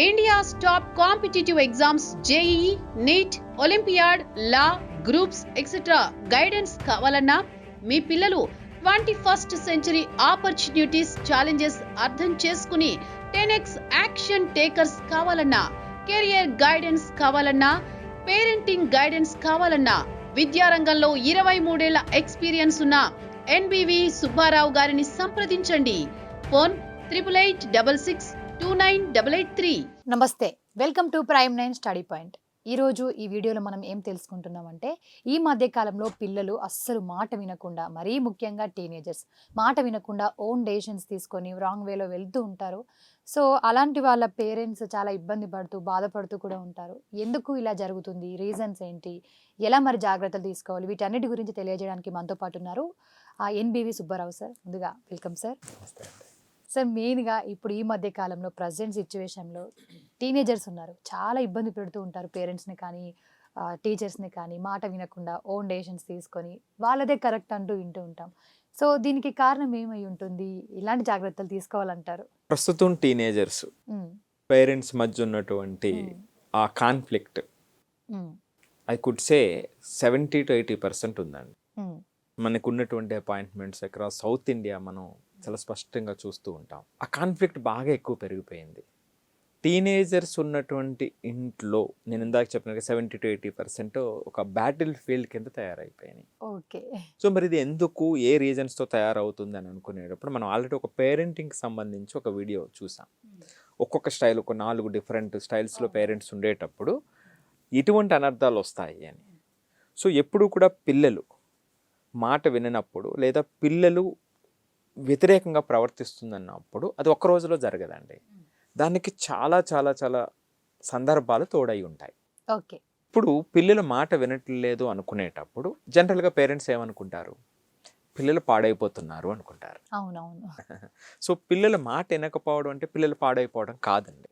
India's top competitive exams JEE, NEET, Olympiad, Law, Groups, etc. Guidance కావాలన్నా మీ పిల్లలు 21st century opportunities challenges అర్థం చేసుకుని 10x action takers కావాలన్నా, career guidance కావాలన్నా, parenting guidance కావాలన్నా, విద్యారంగంలో 23 ఏళ్ల ఎక్స్పీరియన్స్ ఉన్న ఎన్బివి సుబ్బారావు గారిని సంప్రదించండి. ఫోన్ 8866298883. నమస్తే, welcome to prime 9 study point. ఈరోజు ఈ వీడియోలో మనం ఏం తెలుసుకుంటున్నామంటే, ఈ మధ్య కాలంలో పిల్లలు అస్సలు మాట వినకుండా, మరీ ముఖ్యంగా టీనేజర్స్ మాట వినకుండా ఓన్ డెసిషన్స్ తీసుకొని రాంగ్ వేలో వెళ్తూ ఉంటారు. సో అలాంటి వాళ్ళ పేరెంట్స్ చాలా ఇబ్బంది పడుతూ బాధపడుతూ కూడా ఉంటారు. ఎందుకు ఇలా జరుగుతుంది, రీజన్స్ ఏంటి, ఎలా మరి జాగ్రత్తలు తీసుకోవాలి, వీటన్నిటి గురించి తెలియజేయడానికి మనతో పాటు ఉన్నారు ఎన్బివి సుబ్బారావు సార్. ముందుగా వెల్కమ్ సార్. సార్, మెయిన్గా ఇప్పుడు ఈ మధ్య కాలంలో ప్రజెంట్ సిచ్యువేషన్లో టీనేజర్స్ ఉన్నారు, చాలా ఇబ్బంది పెడుతూ ఉంటారు పేరెంట్స్ని కానీ టీచర్స్ని కానీ, మాట వినకుండా ఓన్ డెసిషన్స్ తీసుకొని వాళ్ళదే కరెక్ట్ అంటూ వింటూ ఉంటాం. సో దీనికి కారణం ఏమై ఉంటుంది, ఇలాంటి జాగ్రత్తలు తీసుకోవాలంటారు? ప్రస్తుతం టీనేజర్స్ పేరెంట్స్ మధ్య ఉన్నటువంటి ఆ conflict I could say 70 to 80% ఉందండి. మనకు ఉన్నటువంటి అపాయింట్మెంట్స్ అక్రాస్ సౌత్ ఇండియా మనం చాలా స్పష్టంగా చూస్తూ ఉంటాం. ఆ కాన్ఫ్లిక్ట్ బాగా ఎక్కువ పెరిగిపోయింది. టీనేజర్స్ ఉన్నటువంటి ఇంట్లో నేను ఇందాక చెప్పినట్టుగా 70 to 80% ఒక బ్యాటిల్ ఫీల్డ్ కింద తయారైపోయినాయి. ఓకే. సో మరి ఇది ఎందుకు, ఏ రీజన్స్తో తయారవుతుంది అని అనుకునేటప్పుడు మనం ఆల్రెడీ ఒక పేరెంటింగ్కి సంబంధించి ఒక వీడియో చూసాం. ఒక్కొక్క స్టైల్, ఒక 4 డిఫరెంట్ స్టైల్స్లో పేరెంట్స్ ఉండేటప్పుడు ఇటువంటి అనర్థాలు వస్తాయి అని. సో ఎప్పుడు కూడా పిల్లలు మాట విననప్పుడు లేదా పిల్లలు వ్యతిరేకంగా ప్రవర్తిస్తుందన్నప్పుడు అది ఒక్క రోజులో జరగదండి. దానికి చాలా చాలా చాలా సందర్భాలు తోడై ఉంటాయి. ఓకే. ఇప్పుడు పిల్లలు మాట వినట్లేదు అనుకునేటప్పుడు జనరల్గా పేరెంట్స్ ఏమనుకుంటారు, పిల్లలు పాడైపోతున్నారు అనుకుంటారు. అవునవును. సో పిల్లలు మాట వినకపోవడం అంటే పిల్లలు పాడైపోవడం కాదండి.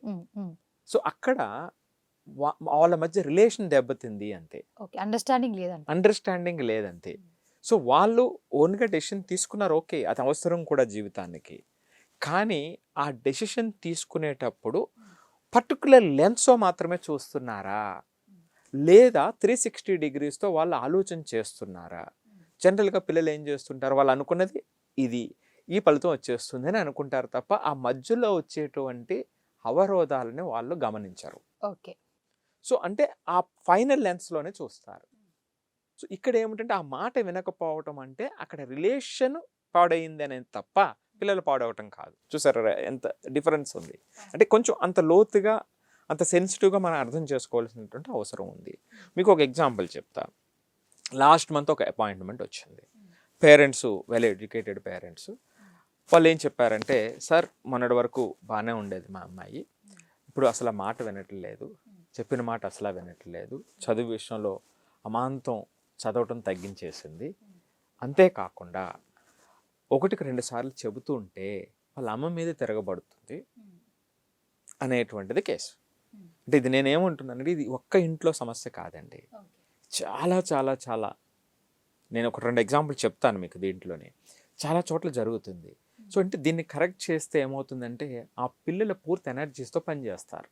సో అక్కడ వాళ్ళ మధ్య రిలేషన్ దెబ్బతింది అంతే. Okay, understanding లేదంతే. సో వాళ్ళు ఓన్గా డెసిషన్ తీసుకున్నారు, ఓకే, అది అవసరం కూడా జీవితానికి. కానీ ఆ డెసిషన్ తీసుకునేటప్పుడు పర్టికులర్ లెన్స్తో మాత్రమే చూస్తున్నారా, లేదా 360 degreesతో వాళ్ళు ఆలోచన చేస్తున్నారా? జనరల్గా పిల్లలు ఏం చేస్తుంటారు, వాళ్ళు అనుకున్నది ఇది, ఈ ఫలితం వచ్చేస్తుంది అని అనుకుంటారు తప్ప ఆ మధ్యలో వచ్చేటువంటి అవరోధాలని వాళ్ళు గమనించరు. ఓకే. సో అంటే ఆ ఫైనల్ లెన్స్లోనే చూస్తారు. సో ఇక్కడ ఏమిటంటే ఆ మాట వినకపోవటం అంటే అక్కడ రిలేషన్ పాడైంది అనేది తప్ప పిల్లలు పాడవటం కాదు. చూసారా ఎంత డిఫరెన్స్ ఉంది. అంటే కొంచెం అంత లోతుగా, అంత సెన్సిటివ్గా మనం అర్థం చేసుకోవాల్సినటువంటి అవసరం ఉంది. మీకు ఒక ఎగ్జాంపుల్ చెప్తా. లాస్ట్ మంత్ ఒక అపాయింట్మెంట్ వచ్చింది. పేరెంట్స్, వెల్ ఎడ్యుకేటెడ్ పేరెంట్స్, వాళ్ళు ఏం చెప్పారంటే, సార్ మొన్నటి వరకు బాగానే ఉండేది మా అమ్మాయి, ఇప్పుడు అసలు ఆ మాట వినట్లేదు, చెప్పిన మాట అసలు వినట్లేదు, చదువు విషయంలో అమాంతం చదవటం తగ్గించేసింది, అంతేకాకుండా 1-2 సార్లు చెబుతూ ఉంటే వాళ్ళ అమ్మ మీద తిరగబడుతుంది అనేటువంటిది కేసు. అంటే ఇది నేనేమంటున్నానంటే, ఇది ఒక్క ఇంట్లో సమస్య కాదండి, చాలా చాలా చాలా, నేను ఒక 2 ఎగ్జాంపుల్ చెప్తాను మీకు. దీంట్లోనే చాలా చోట్ల జరుగుతుంది. సో అంటే దీన్ని కరెక్ట్ చేస్తే ఏమవుతుందంటే ఆ పిల్లల పూర్తి ఎనర్జీస్తో పనిచేస్తారు.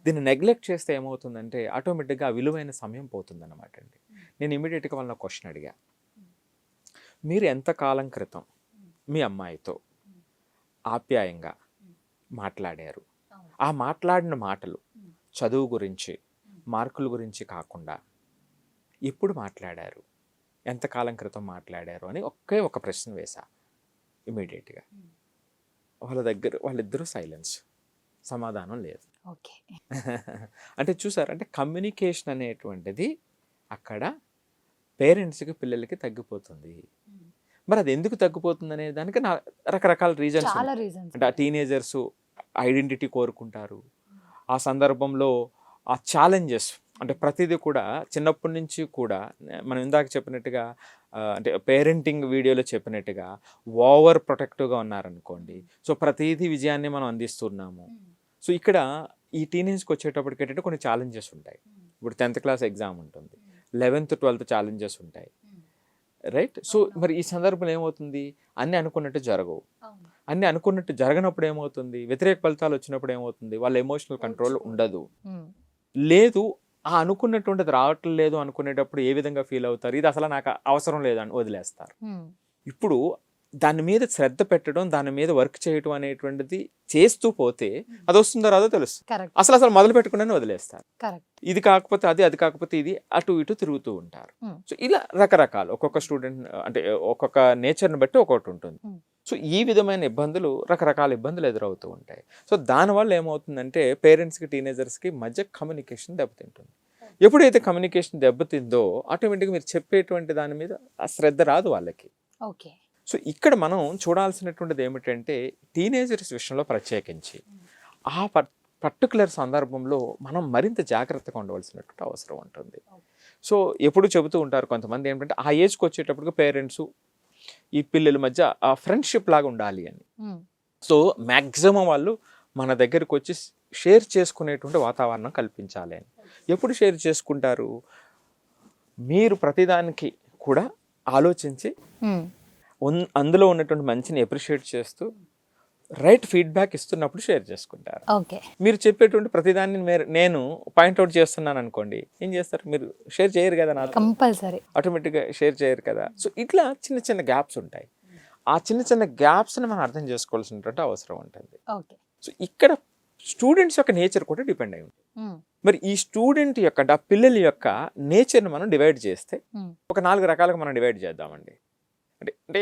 దీన్ని నెగ్లెక్ట్ చేస్తే ఏమవుతుందంటే ఆటోమేటిక్గా ఆ విలువైన సమయం పోతుందన్నమాట అండి. నేను ఇమీడియట్గా వాళ్ళని క్వశ్చన్ అడిగా, మీరు ఎంతకాలం క్రితం మీ అమ్మాయితో ఆప్యాయంగా మాట్లాడారు? ఆ మాట్లాడిన మాటలు చదువు గురించి, మార్కుల గురించి కాకుండా ఎప్పుడు మాట్లాడారు, ఎంతకాలం క్రితం మాట్లాడారు అని ఒకే ఒక ప్రశ్న వేశా. ఇమీడియట్గా వాళ్ళిద్దరూ సైలెన్స్, సమాధానం లేదు. ఓకే. అంటే చూసారంటే కమ్యూనికేషన్ అనేటువంటిది అక్కడ పేరెంట్స్కి పిల్లలకి తగ్గిపోతుంది. మరి అది ఎందుకు తగ్గిపోతుంది అనే దానికి రకరకాల రీజన్స్. అంటే ఆ టీనేజర్స్ ఐడెంటిటీ కోరుకుంటారు. ఆ సందర్భంలో ఆ ఛాలెంజెస్, అంటే ప్రతిదీ కూడా చిన్నప్పటి నుంచి కూడా మనం ఇందాక చెప్పినట్టుగా, అంటే పేరెంటింగ్ వీడియోలో చెప్పినట్టుగా ఓవర్ ప్రొటెక్టివ్గా ఉన్నారనుకోండి, సో ప్రతిదీ విజయాన్ని మనం అందిస్తున్నాము. సో ఇక్కడ ఈ టీనేజ్కి వచ్చేటప్పటికి ఏంటంటే కొన్ని ఛాలెంజెస్ ఉంటాయి. ఇప్పుడు 10th క్లాస్ ఎగ్జామ్ ఉంటుంది, 11th 12th ఛాలెంజెస్ ఉంటాయి, రైట్. సో మరి ఈ సందర్భంలో ఏమవుతుంది, అన్నీ అనుకున్నట్టు జరగవు. అన్నీ అనుకున్నట్టు జరగనప్పుడు ఏమవుతుంది, వ్యతిరేక ఫలితాలు వచ్చినప్పుడు ఏమవుతుంది, వాళ్ళ ఎమోషనల్ కంట్రోల్ ఉండదు. లేదు ఆ అనుకున్నటువంటిది రావట్లేదు అనుకునేటప్పుడు ఏ విధంగా ఫీల్ అవుతారు, ఇది అసలు నాకు అవసరం లేదని వదిలేస్తారు. ఇప్పుడు దాని మీద శ్రద్ధ పెట్టడం, దాని మీద వర్క్ చేయడం అనేటువంటిది చేస్తూ పోతే అది వస్తుందో రాదో తెలుస్తుంది. కరెక్ట్ అసలు మొదలు పెట్టుకునే వదిలేస్తారు. కరెక్ట్. ఇది కాకపోతే అది, అది కాకపోతే ఇది, అటు ఇటు తిరుగుతూ ఉంటారు. సో ఇలా రకరకాలు ఒక్కొక్క స్టూడెంట్ అంటే ఒక్కొక్క నేచర్ని బట్టి ఒక్కొక్కటి ఉంటుంది. సో ఈ విధమైన ఇబ్బందులు, రకరకాల ఇబ్బందులు ఎదురవుతూ ఉంటాయి. సో దానివల్ల ఏమవుతుందంటే పేరెంట్స్కి టీనేజర్స్కి మధ్య కమ్యూనికేషన్ దెబ్బతింటుంది. ఎప్పుడైతే కమ్యూనికేషన్ దెబ్బతిందో ఆటోమేటిక్గా మీరు చెప్పేటువంటి దాని మీద ఆ శ్రద్ధ రాదు వాళ్ళకి. ఓకే. సో ఇక్కడ మనం చూడాల్సినటువంటిది ఏమిటంటే టీనేజర్స్ విషయంలో ప్రత్యేకించి ఆ పర్టికులర్ సందర్భంలో మనం మరింత జాగ్రత్తగా ఉండవలసినటువంటి అవసరం ఉంటుంది. సో ఎప్పుడు చెబుతూ ఉంటారు కొంతమంది ఏంటంటే ఆ ఏజ్కి వచ్చేటప్పటికి పేరెంట్స్ ఈ పిల్లల మధ్య ఆ ఫ్రెండ్షిప్ లాగా ఉండాలి అని. సో మ్యాక్సిమం వాళ్ళు మన దగ్గరకు వచ్చి షేర్ చేసుకునేటువంటి వాతావరణం కల్పించాలి అని. ఎప్పుడు షేర్ చేసుకుంటారు, మీరు ప్రతిదానికి కూడా ఆలోచించి అందులో ఉన్నటువంటి మంచిని అప్రిషియేట్ చేస్తూ రైట్ ఫీడ్బ్యాక్ ఇస్తున్నప్పుడు షేర్ చేసుకుంటారు. ఓకే. మీరు చెప్పేటువంటి ప్రతిదాన్ని నేను పాయింట్అవుట్ చేస్తున్నాను అనుకోండి, ఏం చేస్తారు, మీరు షేర్ చేయరు కదా, నాకు కంపల్సరీ ఆటోమేటిక్గా షేర్ చేయరు కదా. సో ఇట్లా చిన్న చిన్న గ్యాప్స్ ఉంటాయి. ఆ చిన్న చిన్న గ్యాప్స్ని మనం అర్థం చేసుకోవాల్సినటువంటి అవసరం ఉంటుంది. ఓకే. సో ఇక్కడ స్టూడెంట్స్ యొక్క నేచర్ కూడా డిపెండ్ అయి ఉంటుంది. మరి ఈ స్టూడెంట్ యొక్క ఆ పిల్లల యొక్క నేచర్ని మనం డివైడ్ చేస్తే ఒక 4 రకాలుగా మనం డివైడ్ చేద్దామండి. అంటే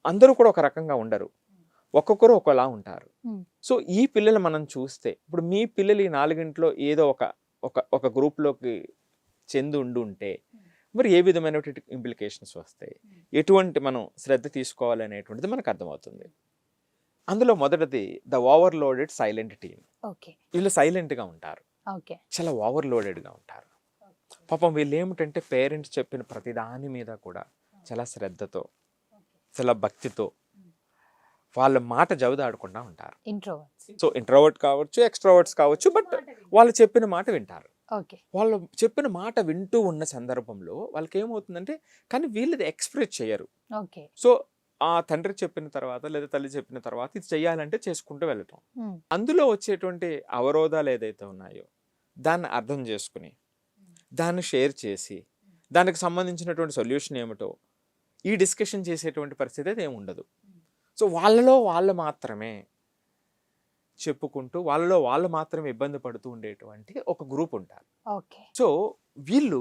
అందరూ కూడా ఒక రకంగా ఉండరు, ఒక్కొక్కరు ఒకలా ఉంటారు. సో ఈ పిల్లలు మనం చూస్తే ఇప్పుడు మీ పిల్లలు ఈ 4గింట్లో ఏదో ఒక గ్రూప్లోకి చెంది ఉంటే మరి ఏ విధమైన ఇంప్లికేషన్స్ వస్తాయి, ఎటువంటి మనం శ్రద్ధ తీసుకోవాలి అనేటువంటిది మనకు అర్థమవుతుంది. అందులో మొదటిది ద ఓవర్లోడెడ్ సైలెంట్ టీమ్. వీళ్ళు సైలెంట్గా ఉంటారు, చాలా ఓవర్లోడెడ్గా ఉంటారు. పాపం వీళ్ళు ఏమిటంటే పేరెంట్స్ చెప్పిన ప్రతి దాని మీద కూడా చాలా శ్రద్ధతో, చాలా భక్తితో వాళ్ళ మాట జవదాడకుండా ఉంటారు. సో ఇంట్రోవర్ట్ కావచ్చు, ఎక్స్ట్రోవర్ట్స్ కావచ్చు, బట్ వాళ్ళు చెప్పిన మాట వింటారు. వాళ్ళు చెప్పిన మాట వింటూ ఉన్న సందర్భంలో వాళ్ళకి ఏమవుతుందంటే కానీ వీళ్ళది ఎక్స్ప్రెస్ చేయరు. సో ఆ తండ్రి చెప్పిన తర్వాత లేదా తల్లి చెప్పిన తర్వాత ఇది చెయ్యాలంటే చేసుకుంటూ వెళ్ళటం, అందులో వచ్చేటువంటి అవరోధాలు ఏదైతే ఉన్నాయో దాన్ని అర్థం చేసుకుని దాన్ని షేర్ చేసి దానికి సంబంధించినటువంటి సొల్యూషన్ ఏమిటో ఈ డిస్కషన్ చేసేటువంటి పరిస్థితి అయితే ఏమి ఉండదు. సో వాళ్ళలో వాళ్ళు మాత్రమే చెప్పుకుంటూ వాళ్ళలో వాళ్ళు మాత్రమే ఇబ్బంది పడుతూ ఉండేటువంటి ఒక గ్రూప్ ఉంటారు. సో వీళ్ళు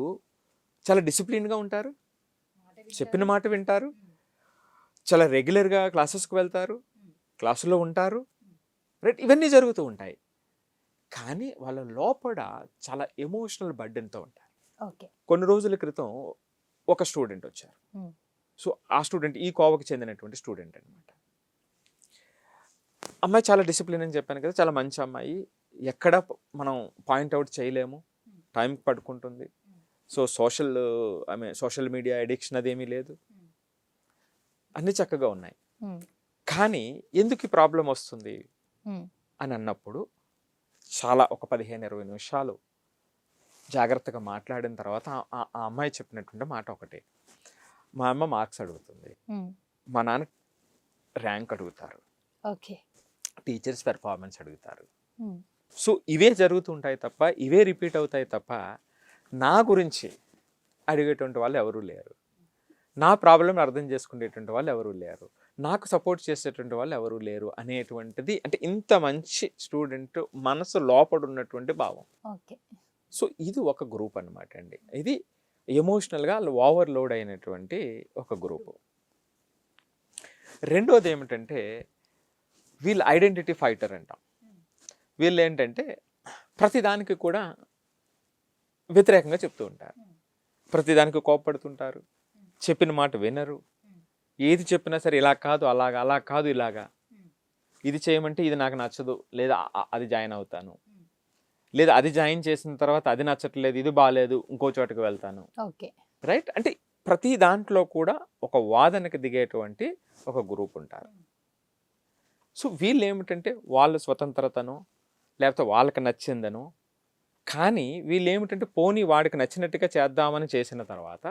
చాలా డిసిప్లిన్గా ఉంటారు, చెప్పిన మాట వింటారు, చాలా రెగ్యులర్గా క్లాసెస్కి వెళ్తారు, క్లాసులో ఉంటారు, రైట్, ఇవన్నీ జరుగుతూ ఉంటాయి. కానీ వాళ్ళ లోపల చాలా ఎమోషనల్ బర్డెన్తో ఉంటారు. కొన్ని రోజుల క్రితం ఒక స్టూడెంట్ వచ్చారు. సో ఆ స్టూడెంట్ ఈ కోవకి చెందినటువంటి స్టూడెంట్ అనమాట. అమ్మాయి చాలా డిసిప్లిన్ అని చెప్పాను కదా, చాలా మంచి అమ్మాయి, ఎక్కడ మనం పాయింట్అవుట్ చేయలేము, టైంకి పడుకుంటుంది. సో సోషల్ మీడియా అడిక్షన్ అదేమీ లేదు, అన్నీ చక్కగా ఉన్నాయి. కానీ ఎందుకు ఈ ప్రాబ్లం వస్తుంది అని అన్నప్పుడు చాలా ఒక 15-20 నిమిషాలు జాగ్రత్తగా మాట్లాడిన తర్వాత ఆ అమ్మాయి చెప్పినటువంటి మాట ఒకటే, మా అమ్మ మార్క్స్ అడుగుతుంది, మా నాన్న ర్యాంక్ అడుగుతారు, టీచర్స్ పెర్ఫార్మెన్స్ అడుగుతారు. సో ఇవే జరుగుతుంటాయి తప్ప, ఇవే రిపీట్ అవుతాయి తప్ప నా గురించి అడిగేటువంటి వాళ్ళు ఎవరూ లేరు, నా ప్రాబ్లం అర్థం చేసుకునేటువంటి వాళ్ళు ఎవరూ లేరు, నాకు సపోర్ట్ చేసేటువంటి వాళ్ళు ఎవరూ లేరు అనేటువంటిది, అంటే ఇంత మంచి స్టూడెంట్ మనసు లోపల ఉన్నటువంటి భావం. సో ఇది ఒక గ్రూప్ అనమాట అండి. ఇది ఎమోషనల్గా ఓవర్లోడ్ అయినటువంటి ఒక గ్రూపు. రెండోది ఏమిటంటే వీళ్ళు ఐడెంటిటీ ఫైటర్ అంటాం. వీళ్ళు ఏంటంటే ప్రతిదానికి కూడా వ్యతిరేకంగా చెప్తూ ఉంటారు, ప్రతిదానికి కోపపడుతుంటారు, చెప్పిన మాట వినరు, ఏది చెప్పినా సరే ఇలా కాదు అలాగా, అలా కాదు ఇలాగా, ఇది చేయమంటే ఇది నాకు నచ్చదు, లేదా అది జాయిన్ అవుతాను, లేదా అది జాయిన్ చేసిన తర్వాత అది నచ్చట్లేదు, ఇది బాగాలేదు, ఇంకో చోటుకు వెళ్తాను, రైట్. అంటే ప్రతి దాంట్లో కూడా ఒక వాదనకి దిగేటువంటి ఒక గ్రూప్ ఉంటారు. సో వీళ్ళు ఏమిటంటే వాళ్ళ స్వతంత్రతను లేకపోతే వాళ్ళకి నచ్చిందను, కానీ వీళ్ళు ఏమిటంటే పోనీ వాడికి నచ్చినట్టుగా చేద్దామని చేసిన తర్వాత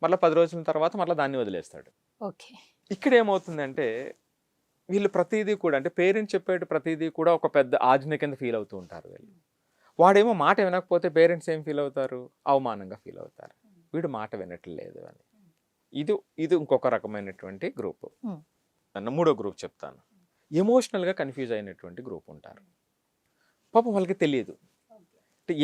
మళ్ళీ 10 రోజుల తర్వాత మళ్ళీ దాన్ని వదిలేస్తాడు. ఓకే. ఇక్కడ ఏమవుతుందంటే వీళ్ళు ప్రతిదీ కూడా అంటే పేరెంట్స్ చెప్పేటి ప్రతిదీ కూడా ఒక పెద్ద ఆజ్ఞ కింద ఫీల్ అవుతూ ఉంటారు వీళ్ళు. వాడేమో మాట వినకపోతే పేరెంట్స్ ఏం ఫీల్ అవుతారు? అవమానంగా ఫీల్ అవుతారు. వీడు మాట వినట్లేదు అని. ఇది ఇది ఇంకొక రకమైనటువంటి గ్రూప్. మూడో గ్రూప్ చెప్తాను. ఎమోషనల్గా కన్ఫ్యూజ్ అయినటువంటి గ్రూప్ ఉంటారు. పాపం వాళ్ళకి తెలియదు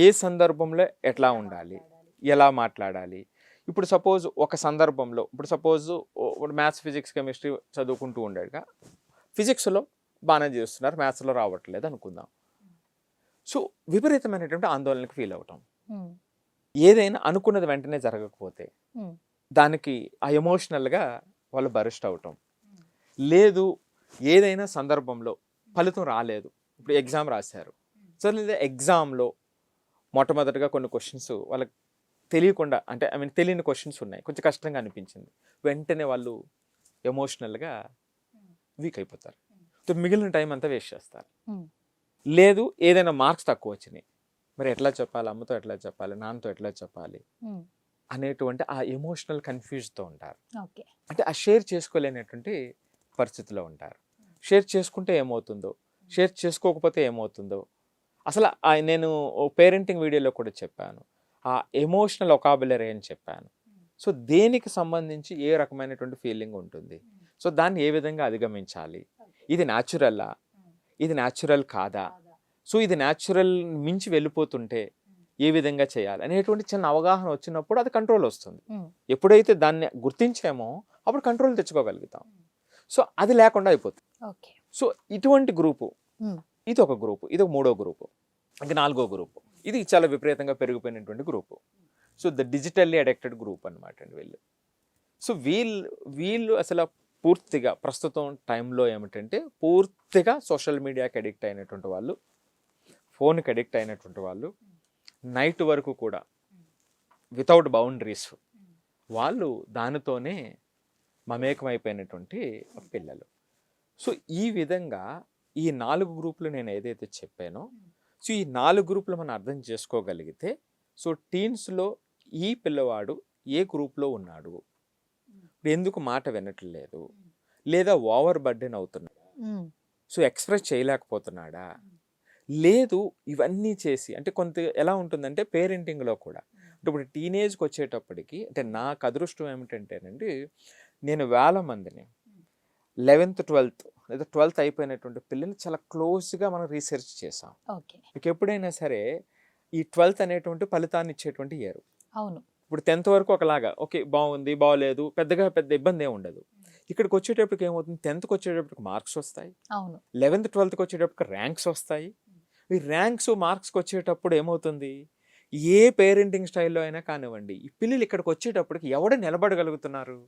ఏ సందర్భంలో ఎట్లా ఉండాలి, ఎలా మాట్లాడాలి. ఇప్పుడు సపోజ్ ఒక సందర్భంలో ఇప్పుడు సపోజ్ మ్యాథ్స్, ఫిజిక్స్, కెమిస్ట్రీ చదువుకుంటూ ఉండేగా ఫిజిక్స్లో బాగానే చేస్తున్నారు, మ్యాథ్స్లో రావట్లేదు అనుకుందాం. సో విపరీతమైనటువంటి ఆందోళనకు ఫీల్ అవటం, ఏదైనా అనుకున్నది వెంటనే జరగకపోతే దానికి ఆ ఎమోషనల్గా వాళ్ళు బరిస్ట్ అవటం, లేదు ఏదైనా సందర్భంలో ఫలితం రాలేదు. ఇప్పుడు ఎగ్జామ్ రాశారు, సో లేదా ఎగ్జామ్లో మొట్టమొదటిగా కొన్ని క్వశ్చన్స్ వాళ్ళకి తెలియకుండా అంటే తెలియని క్వశ్చన్స్ ఉన్నాయి, కొంచెం కష్టంగా అనిపించింది, వెంటనే వాళ్ళు ఎమోషనల్గా వీక్ అయిపోతారు. సో మిగిలిన టైం అంతా వేస్ట్ చేస్తారు. లేదు ఏదైనా మార్క్స్ తక్కువ వచ్చినాయి, మరి ఎట్లా చెప్పాలి, అమ్మతో ఎట్లా చెప్పాలి, నాన్నతో ఎట్లా చెప్పాలి అనేటువంటి ఆ ఎమోషనల్ కన్ఫ్యూజ్తో ఉంటారు. అంటే ఆ షేర్ చేసుకోలేనటువంటి పరిస్థితిలో ఉంటారు. షేర్ చేసుకుంటే ఏమవుతుందో, షేర్ చేసుకోకపోతే ఏమవుతుందో. అసలు నేను పేరెంటింగ్ వీడియోలో కూడా చెప్పాను, ఆ ఎమోషనల్ ఒకాబులరీ అని చెప్పాను. సో దేనికి సంబంధించి ఏ రకమైనటువంటి ఫీలింగ్ ఉంటుంది, సో దాన్ని ఏ విధంగా అధిగమించాలి, ఇది న్యాచురల్లా, ఇది న్యాచురల్ కాదా, సో ఇది న్యాచురల్ మించి వెళ్ళిపోతుంటే ఏ విధంగా చేయాలి అనేటువంటి చిన్న అవగాహన వచ్చినప్పుడు అది కంట్రోల్ వస్తుంది. ఎప్పుడైతే దాన్ని గుర్తించామో అప్పుడు కంట్రోల్ తెచ్చుకోగలుగుతాం. సో అది లేకుండా అయిపోతుంది. సో ఇటువంటి గ్రూపు ఇది ఒక గ్రూపు, ఇది ఒక మూడో గ్రూపు. ఇంకా నాలుగో గ్రూపు, ఇది చాలా విపరీతంగా పెరిగిపోయినటువంటి group. So the digitally addicted group అనమాట అండి వీళ్ళు. సో వీళ్ళు అసలు పూర్తిగా ప్రస్తుతం టైంలో ఏమిటంటే పూర్తిగా సోషల్ మీడియాకి అడిక్ట్ అయినటువంటి వాళ్ళు, ఫోన్కి అడిక్ట్ అయినటువంటి వాళ్ళు, నైట్ వరకు కూడా వితౌట్ బౌండరీస్ వాళ్ళు దానితోనే మమేకమైపోయినటువంటి పిల్లలు. సో ఈ విధంగా ఈ 4 గ్రూపులు నేను ఏదైతే చెప్పానో, సో ఈ 4 గ్రూపులు మనం అర్థం చేసుకోగలిగితే, సో టీన్స్లో ఈ పిల్లవాడు ఏ గ్రూప్లో ఉన్నాడు, ఎందుకు మాట వినట్లేదు, లేదా ఓవర్ బర్డెన్ అవుతున్నాడు, సో ఎక్స్ప్రెస్ చేయలేకపోతున్నాడా, లేదు ఇవన్నీ చేసి అంటే కొంత ఎలా ఉంటుందంటే పేరెంటింగ్లో కూడా అంటే ఇప్పుడు టీనేజ్కి వచ్చేటప్పటికి అంటే నాకు అదృష్టం ఏమిటంటేనండి, నేను వేల మందిని 11th 12th లేదా 12th అయిపోయినటువంటి పిల్లల్ని చాలా క్లోజ్గా మనం రీసెర్చ్ చేసాం. మీకు ఎప్పుడైనా సరే ఈ 12th అనేటువంటి ఫలితాన్ని ఇచ్చేటువంటి ఇయర్. అవును. ఇప్పుడు 10th వరకు ఒకలాగా ఓకే బాగుంది బాగోలేదు పెద్ద ఇబ్బంది ఏమి ఉండదు. ఇక్కడికి వచ్చేటప్పటికి ఏమవుతుంది, 10th వచ్చేటప్పటికి మార్క్స్ వస్తాయి, 11th 12th వచ్చేటప్పటికి ర్యాంక్స్ వస్తాయి. ఈ ర్యాంక్స్ మార్క్స్కి వచ్చేటప్పుడు ఏమవుతుంది, ఏ పేరెంటింగ్ స్టైల్లో అయినా కానివ్వండి, ఈ పిల్లలు ఇక్కడికి వచ్చేటప్పటికి ఎవరు నిలబడగలుగుతున్నారు,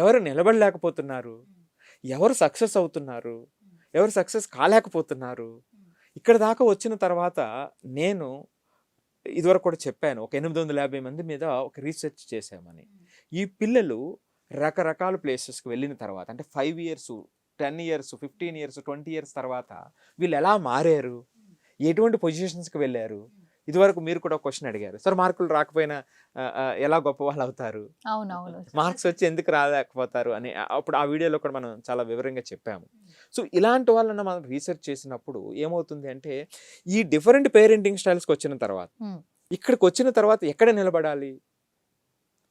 ఎవరు నిలబడలేకపోతున్నారు, ఎవరు సక్సెస్ అవుతున్నారు, ఎవరు సక్సెస్ కాలేకపోతున్నారు. ఇక్కడ దాకా వచ్చిన తర్వాత నేను ఇదివరకు కూడా చెప్పాను, ఒక 850 మంది మీద ఒక రీసెర్చ్ చేశామని. ఈ పిల్లలు రకరకాల ప్లేసెస్కి వెళ్ళిన తర్వాత అంటే 5 years 10 years 15 years 20 years తర్వాత వీళ్ళు ఎలా మారారు, ఎటువంటి పొజిషన్స్కి వెళ్ళారు. ఇదివరకు మీరు కూడా క్వశ్చన్ అడిగారు, సార్ మార్కులు రాకపోయినా ఎలా గొప్ప వాళ్ళు అవుతారు, మార్క్స్ వచ్చి ఎందుకు రాలేకపోతారు అని. అప్పుడు ఆ వీడియోలో కూడా మనం చాలా వివరంగా చెప్పాము. సో ఇలాంటి వాళ్ళని మనం రీసెర్చ్ చేసినప్పుడు ఏమవుతుంది అంటే ఈ డిఫరెంట్ పేరెంటింగ్ స్టైల్స్కి వచ్చిన తర్వాత ఇక్కడికి వచ్చిన తర్వాత ఎక్కడ నిలబడాలి,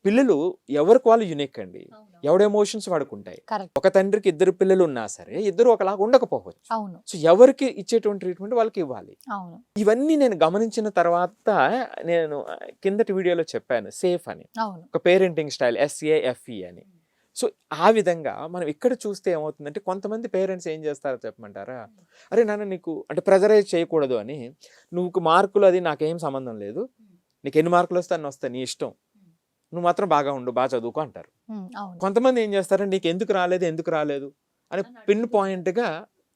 పిల్లలు ఎవరికి వాళ్ళు యునిక్ అండి, ఎవడ ఎమోషన్స్ వాడుకుంటాయి. ఒక తండ్రికి 2 పిల్లలు ఉన్నా సరే ఇద్దరు ఒకలాగా ఉండకపోవచ్చు. సో ఎవరికి ఇచ్చేటువంటి ట్రీట్మెంట్ వాళ్ళకి ఇవ్వాలి. ఇవన్నీ నేను గమనించిన తర్వాత నేను కిందటి వీడియోలో చెప్పాను సేఫ్ అని, ఒక పేరెంటింగ్ స్టైల్ SAFE అని. సో ఆ విధంగా మనం ఇక్కడ చూస్తే ఏమవుతుందంటే కొంతమంది పేరెంట్స్ ఏం చేస్తారో చెప్పమంటారా, అరే నాన్న నీకు అంటే ప్రెజరైజ్ చేయకూడదు అని, నువ్వు మార్కులు అది నాకేం సంబంధం లేదు, నీకు ఎన్ని మార్కులు వస్తే అన్ని వస్తాయి నీ ఇష్టం, నువ్వు మాత్రం బాగా ఉండు బాగా చదువుకో అంటారు. కొంతమంది ఏం చేస్తారంటే నీకు ఎందుకు రాలేదు అని పిన్ పాయింట్గా